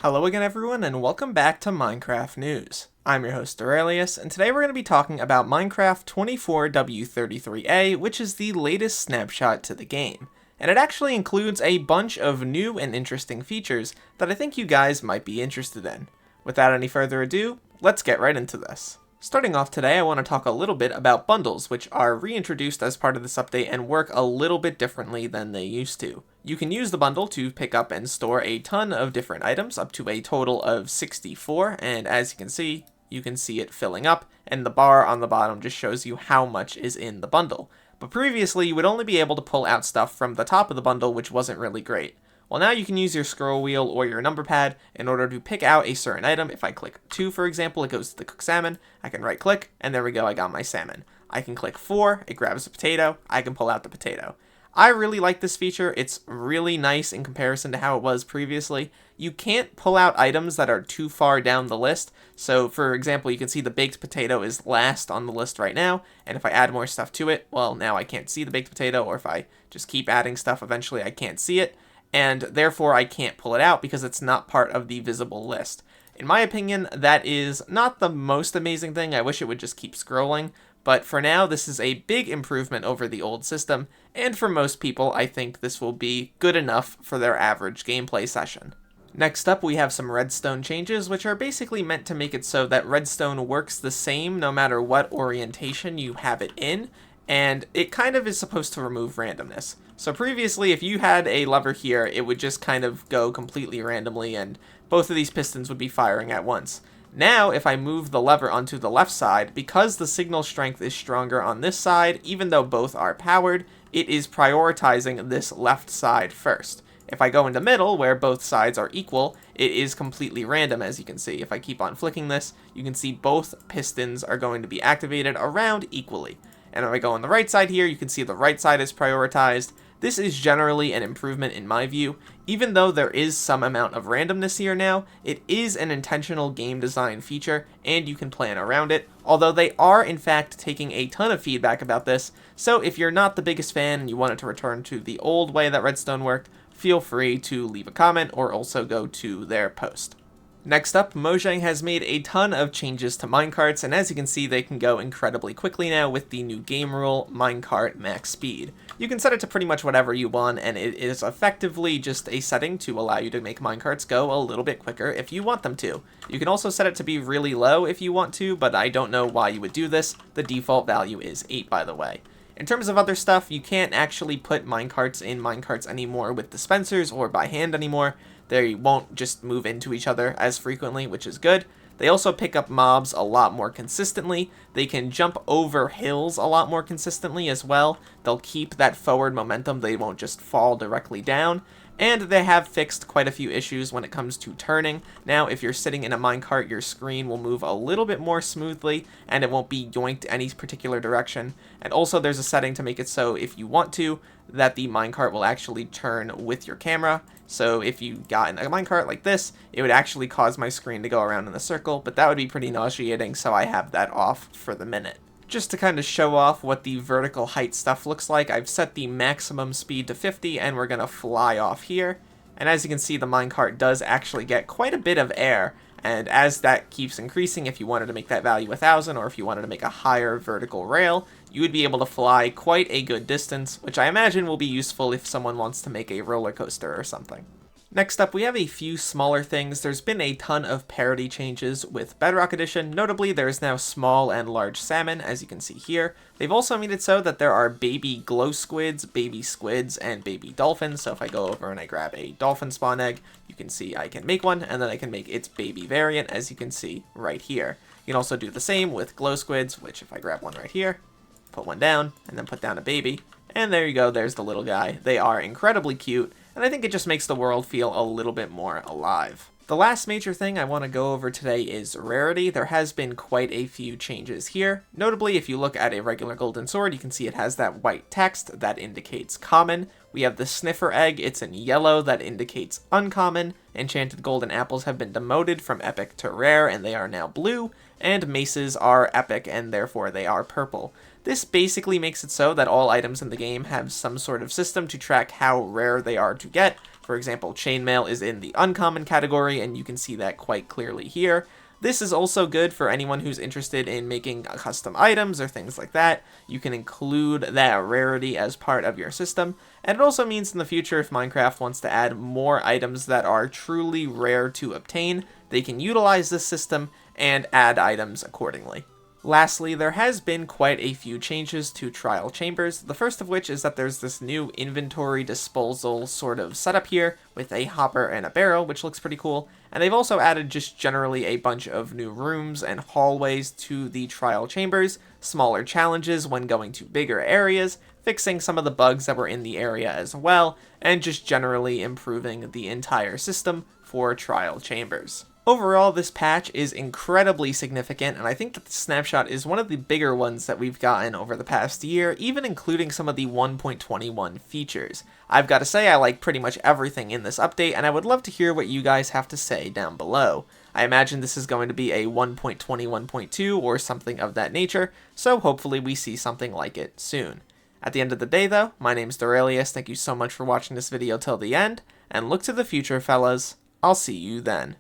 Hello again everyone and welcome back to Minecraft News. I'm your host Derailious, and today we're going to be talking about Minecraft 24W33A, which is the latest snapshot to the game. And it actually includes a bunch of new and interesting features that I think you guys might be interested in. Without any further ado, let's get right into this. Starting off today, I want to talk a little bit about bundles, which are reintroduced as part of this update and work a little bit differently than they used to. You can use the bundle to pick up and store a ton of different items, up to a total of 64, and as you can see it filling up, and the bar on the bottom just shows you how much is in the bundle. But previously, you would only be able to pull out stuff from the top of the bundle, which wasn't really great. Well, now you can use your scroll wheel or your number pad in order to pick out a certain item. If I click 2, for example, it goes to the cooked salmon. I can right click, and there we go, I got my salmon. I can click 4, it grabs a potato, I can pull out the potato. I really like this feature. It's really nice in comparison to how it was previously. You can't pull out items that are too far down the list. So, for example, you can see the baked potato is last on the list right now, and if I add more stuff to it, well, now I can't see the baked potato, or if I just keep adding stuff, eventually I can't see it. And therefore I can't pull it out because it's not part of the visible list. In my opinion, that is not the most amazing thing. I wish it would just keep scrolling, but for now this is a big improvement over the old system, and for most people I think this will be good enough for their average gameplay session. Next up, we have some redstone changes, which are basically meant to make it so that redstone works the same no matter what orientation you have it in, and it kind of is supposed to remove randomness. So previously, if you had a lever here, it would just kind of go completely randomly, and both of these pistons would be firing at once. Now, if I move the lever onto the left side, because the signal strength is stronger on this side, even though both are powered, it is prioritizing this left side first. If I go into middle, where both sides are equal, it is completely random, as you can see. If I keep on flicking this, you can see both pistons are going to be activated around equally. And if I go on the right side here, you can see the right side is prioritized. This is generally an improvement in my view. Even though there is some amount of randomness here now, it is an intentional game design feature, and you can plan around it, although they are in fact taking a ton of feedback about this, so if you're not the biggest fan and you want it to return to the old way that Redstone worked, feel free to leave a comment or also go to their post. Next up, Mojang has made a ton of changes to Minecarts, and as you can see, they can go incredibly quickly now with the new game rule, Minecart max speed. You can set it to pretty much whatever you want, and it is effectively just a setting to allow you to make minecarts go a little bit quicker if you want them to. You can also set it to be really low if you want to, but I don't know why you would do this. The default value is 8, by the way. In terms of other stuff, you can't actually put minecarts in minecarts anymore with dispensers or by hand anymore. They won't just move into each other as frequently, which is good. They also pick up mobs a lot more consistently. They can jump over hills a lot more consistently as well. They'll keep that forward momentum. They won't just fall directly down. And they have fixed quite a few issues when it comes to turning. Now, if you're sitting in a minecart, your screen will move a little bit more smoothly, and it won't be yoinked any particular direction. And also, there's a setting to make it so, if you want to, that the minecart will actually turn with your camera. So if you got in a minecart like this, it would actually cause my screen to go around in a circle, but that would be pretty nauseating, so I have that off for the minute. Just to kind of show off what the vertical height stuff looks like, I've set the maximum speed to 50, and we're going to fly off here. And as you can see, the minecart does actually get quite a bit of air, and as that keeps increasing, if you wanted to make that value 1,000, or if you wanted to make a higher vertical rail, you would be able to fly quite a good distance, which I imagine will be useful if someone wants to make a roller coaster or something. Next up, we have a few smaller things. There's been a ton of parity changes with Bedrock Edition. Notably, there is now small and large salmon, as you can see here. They've also made it so that there are baby glow squids, and baby dolphins. So if I go over and I grab a dolphin spawn egg, you can see I can make one, and then I can make its baby variant, as you can see right here. You can also do the same with glow squids, which if I grab one right here, put one down, and then put down a baby, and there you go, there's the little guy. They are incredibly cute, and I think it just makes the world feel a little bit more alive. The last major thing I want to go over today is Rarity. There has been quite a few changes here. Notably, if you look at a regular golden sword, you can see it has that white text that indicates common. We have the sniffer egg, it's in yellow, that indicates uncommon. Enchanted golden apples have been demoted from epic to rare, and they are now blue. And maces are epic, and therefore they are purple. This basically makes it so that all items in the game have some sort of system to track how rare they are to get. For example, chainmail is in the uncommon category, and you can see that quite clearly here. This is also good for anyone who's interested in making custom items or things like that. You can include that rarity as part of your system, and it also means in the future if Minecraft wants to add more items that are truly rare to obtain, they can utilize this system and add items accordingly. Lastly, there has been quite a few changes to trial chambers, the first of which is that there's this new inventory disposal sort of setup here with a hopper and a barrel, which looks pretty cool, and they've also added just generally a bunch of new rooms and hallways to the trial chambers, smaller challenges when going to bigger areas, fixing some of the bugs that were in the area as well, and just generally improving the entire system for trial chambers. Overall, this patch is incredibly significant, and I think that the Snapshot is one of the bigger ones that we've gotten over the past year, even including some of the 1.21 features. I've got to say I like pretty much everything in this update, and I would love to hear what you guys have to say down below. I imagine this is going to be a 1.20.1.2 or something of that nature, so hopefully we see something like it soon. At the end of the day though, my name's Derailious, thank you so much for watching this video till the end, and look to the future fellas, I'll see you then.